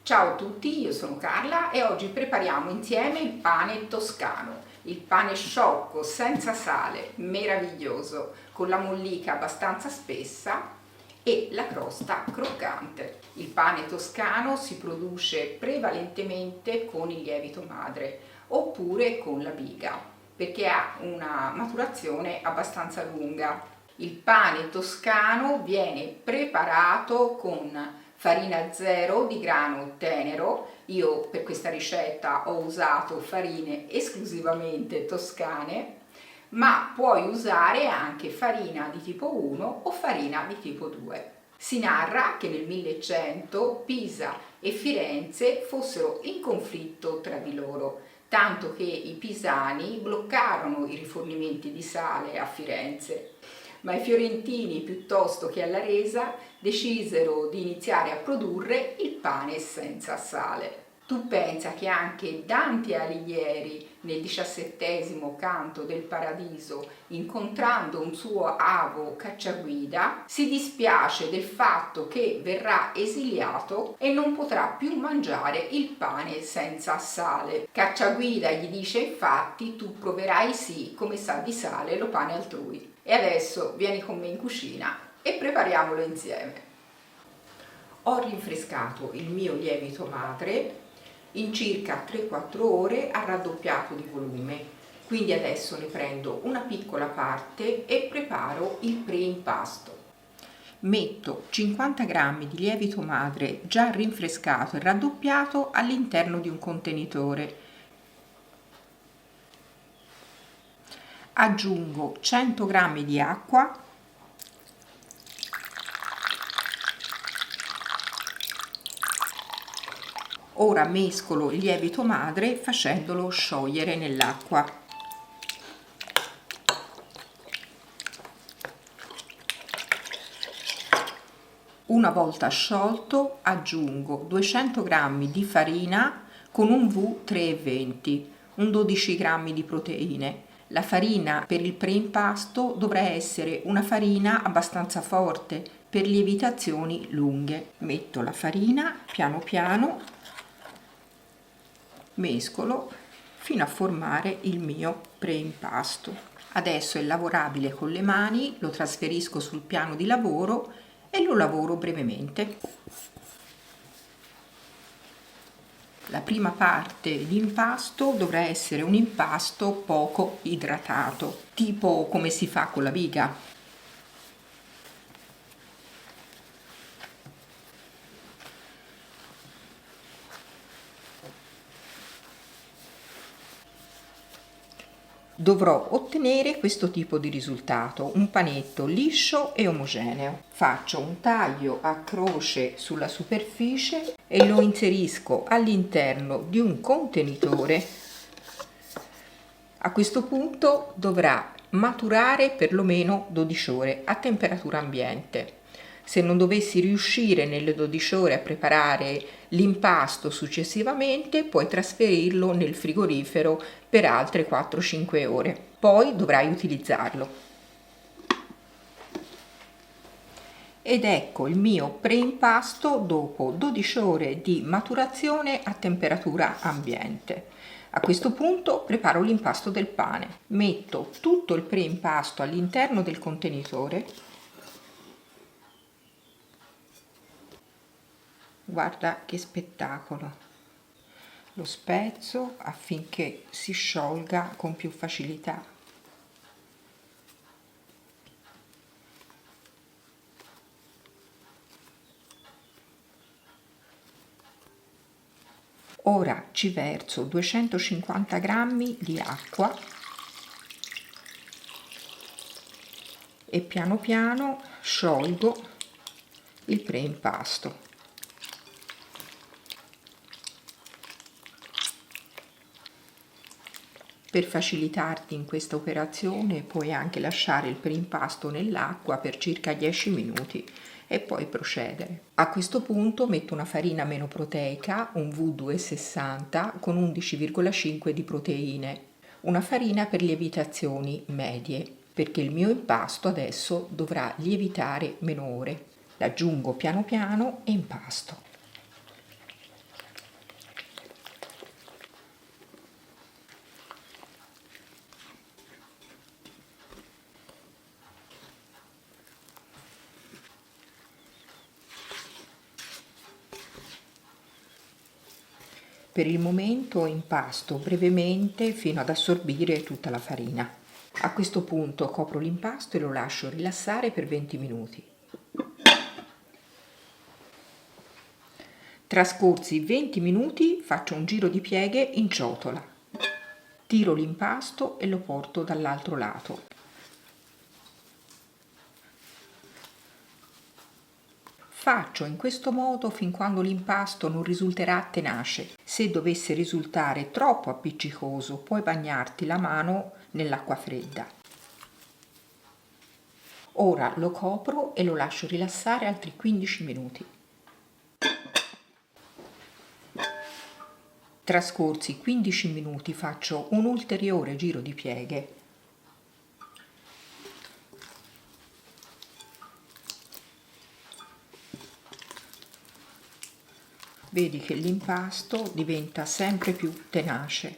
Ciao a tutti, io sono Carla e oggi prepariamo insieme il pane toscano, il pane sciocco, senza sale, meraviglioso, con la mollica abbastanza spessa e la crosta croccante. Il pane toscano si produce prevalentemente con il lievito madre oppure con la biga, perché ha una maturazione abbastanza lunga. Il pane toscano viene preparato con farina zero di grano tenero. Io per questa ricetta ho usato farine esclusivamente toscane, ma puoi usare anche farina di tipo 1 o farina di tipo 2. Si narra che nel 1100 Pisa e Firenze fossero in conflitto tra di loro, tanto che i pisani bloccarono i rifornimenti di sale a Firenze. Ma i fiorentini, piuttosto che alla resa, decisero di iniziare a produrre il pane senza sale. Tu pensa che anche Dante Alighieri, nel XVII canto del Paradiso, incontrando un suo avo cacciaguida, si dispiace del fatto che verrà esiliato e non potrà più mangiare il pane senza sale. Cacciaguida gli dice infatti: tu proverai sì come sa di sale lo pane altrui. E adesso vieni con me in cucina e prepariamolo insieme. Ho rinfrescato il mio lievito madre in circa 3-4 ore a raddoppiato di volume, quindi adesso ne prendo una piccola parte e preparo il preimpasto. Metto 50 g di lievito madre già rinfrescato e raddoppiato all'interno di un contenitore. Aggiungo 100 g di acqua, ora mescolo il lievito madre facendolo sciogliere nell'acqua. Una volta sciolto aggiungo 200 g di farina con un V320, un 12 g di proteine. La farina per il preimpasto dovrà essere una farina abbastanza forte per lievitazioni lunghe. Metto la farina piano piano, mescolo fino a formare il mio preimpasto. Adesso è lavorabile con le mani, lo trasferisco sul piano di lavoro e lo lavoro brevemente. La prima parte di impasto dovrà essere un impasto poco idratato, tipo come si fa con la biga. Dovrò ottenere questo tipo di risultato, un panetto liscio e omogeneo. Faccio un taglio a croce sulla superficie e lo inserisco all'interno di un contenitore. A questo punto dovrà maturare per lo meno 12 ore a temperatura ambiente. Se non dovessi riuscire nelle 12 ore a preparare l'impasto successivamente, puoi trasferirlo nel frigorifero per altre 4-5 ore. Poi dovrai utilizzarlo. Ed ecco il mio preimpasto dopo 12 ore di maturazione a temperatura ambiente. A questo punto preparo l'impasto del pane. Metto tutto il preimpasto all'interno del contenitore. Guarda che spettacolo! Lo spezzo affinché si sciolga con più facilità. Ora ci verso 250 g di acqua e piano piano sciolgo il preimpasto. Per facilitarti in questa operazione puoi anche lasciare il preimpasto nell'acqua per circa 10 minuti e poi procedere. A questo punto metto una farina meno proteica, un V260 con 11,5 di proteine, una farina per lievitazioni medie, perché il mio impasto adesso dovrà lievitare meno ore. L'aggiungo piano piano e impasto. Per il momento impasto brevemente fino ad assorbire tutta la farina. A questo punto copro l'impasto e lo lascio rilassare per 20 minuti. Trascorsi 20 minuti faccio un giro di pieghe in ciotola. Tiro l'impasto e lo porto dall'altro lato. Faccio in questo modo fin quando l'impasto non risulterà tenace. Se dovesse risultare troppo appiccicoso, puoi bagnarti la mano nell'acqua fredda. Ora lo copro e lo lascio rilassare altri 15 minuti. Trascorsi 15 minuti faccio un ulteriore giro di pieghe. Vedi che l'impasto diventa sempre più tenace.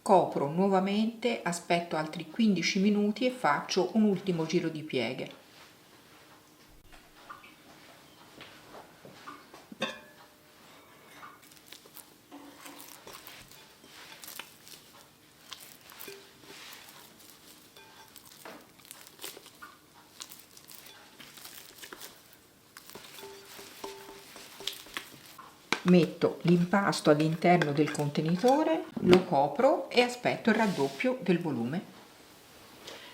Copro nuovamente, aspetto altri 15 minuti e faccio un ultimo giro di pieghe. Metto l'impasto all'interno del contenitore, lo copro e aspetto il raddoppio del volume.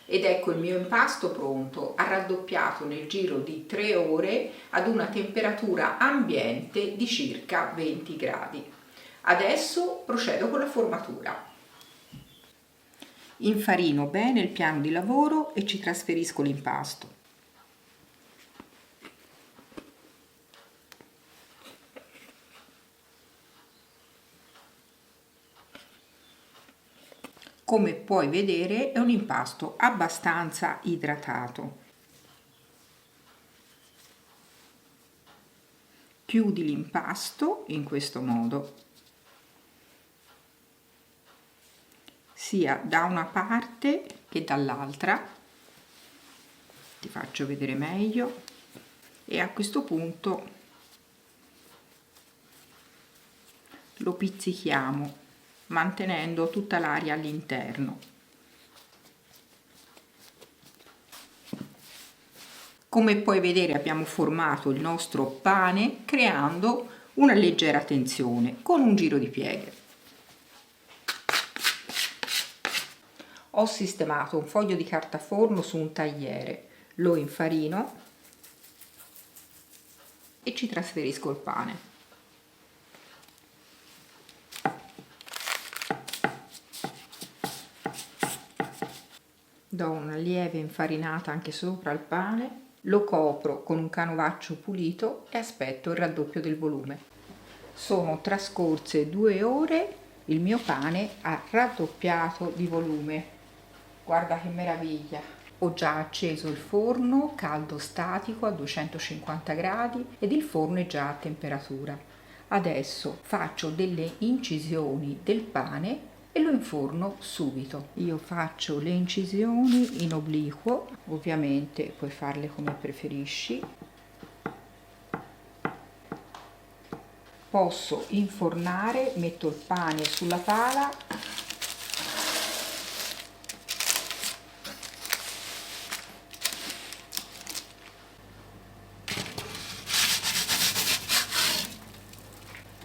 Ed ecco il mio impasto pronto, ha raddoppiato nel giro di 3 ore ad una temperatura ambiente di circa 20 gradi. Adesso procedo con la formatura. Infarino bene il piano di lavoro e ci trasferisco l'impasto. Come puoi vedere è un impasto abbastanza idratato. Chiudi l'impasto in questo modo, sia da una parte che dall'altra. Ti faccio vedere meglio e a questo punto lo pizzichiamo mantenendo tutta l'aria all'interno. Come puoi vedere abbiamo formato il nostro pane creando una leggera tensione con un giro di pieghe. Ho sistemato un foglio di carta forno su un tagliere, lo infarino e ci trasferisco il pane. Do una lieve infarinata anche sopra il pane, lo copro con un canovaccio pulito e aspetto il raddoppio del volume. Sono trascorse 2 ore, il mio pane ha raddoppiato di volume. Guarda che meraviglia! Ho già acceso il forno, caldo statico a 250 gradi ed il forno è già a temperatura. Adesso faccio delle incisioni del pane e lo inforno subito. Io faccio le incisioni in obliquo, ovviamente puoi farle come preferisci. Posso infornare, metto il pane sulla pala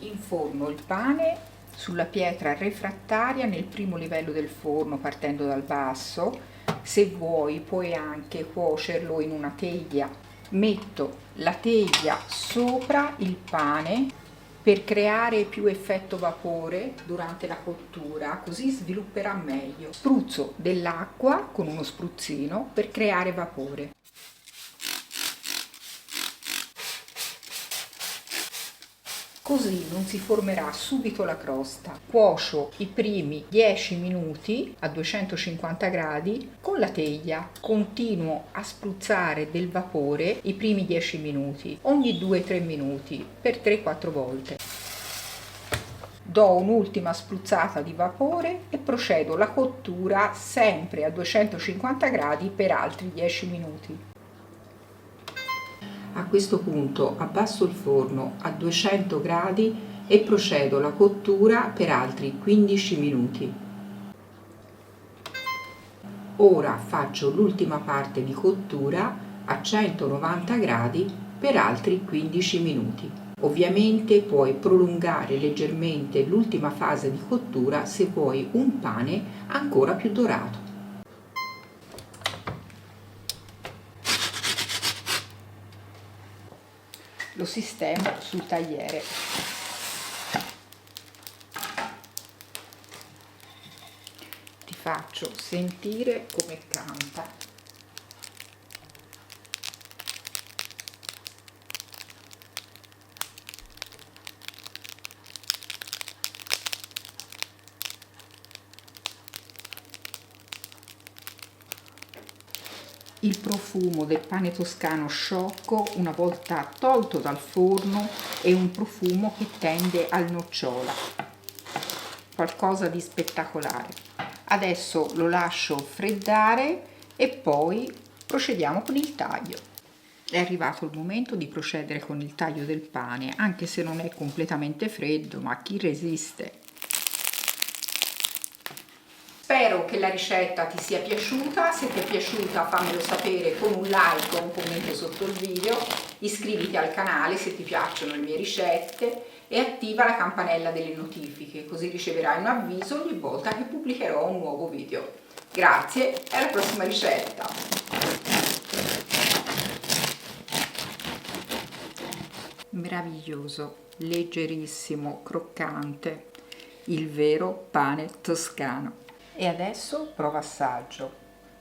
inforno il pane sulla pietra refrattaria nel primo livello del forno partendo dal basso. Se vuoi puoi anche cuocerlo in una teglia. Metto la teglia sopra il pane per creare più effetto vapore durante la cottura, così svilupperà meglio. Spruzzo dell'acqua con uno spruzzino per creare vapore. Così non si formerà subito la crosta. Cuocio i primi 10 minuti a 250 gradi con la teglia. Continuo a spruzzare del vapore i primi 10 minuti, ogni 2-3 minuti, per 3-4 volte. Do un'ultima spruzzata di vapore e procedo la cottura sempre a 250 gradi per altri 10 minuti. A questo punto abbasso il forno a 200 gradi e procedo alla cottura per altri 15 minuti. Ora faccio l'ultima parte di cottura a 190 gradi per altri 15 minuti. Ovviamente puoi prolungare leggermente l'ultima fase di cottura se vuoi un pane ancora più dorato. Lo sistemo sul tagliere. Ti faccio sentire come canta. Il profumo del pane toscano sciocco, una volta tolto dal forno, è un profumo che tende al nocciola, qualcosa di spettacolare. Adesso lo lascio freddare e poi procediamo con il taglio. È arrivato il momento di procedere con il taglio del pane, anche se non è completamente freddo, ma chi resiste? Spero che la ricetta ti sia piaciuta, se ti è piaciuta fammelo sapere con un like o un commento sotto il video, iscriviti al canale se ti piacciono le mie ricette e attiva la campanella delle notifiche, così riceverai un avviso ogni volta che pubblicherò un nuovo video. Grazie e alla prossima ricetta! Meraviglioso, leggerissimo, croccante, il vero pane toscano. E adesso prova assaggio,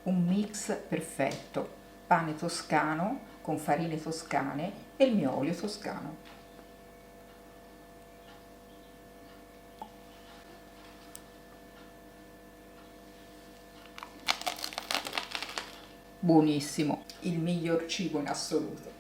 un mix perfetto, pane toscano con farine toscane e il mio olio toscano. Buonissimo, il miglior cibo in assoluto.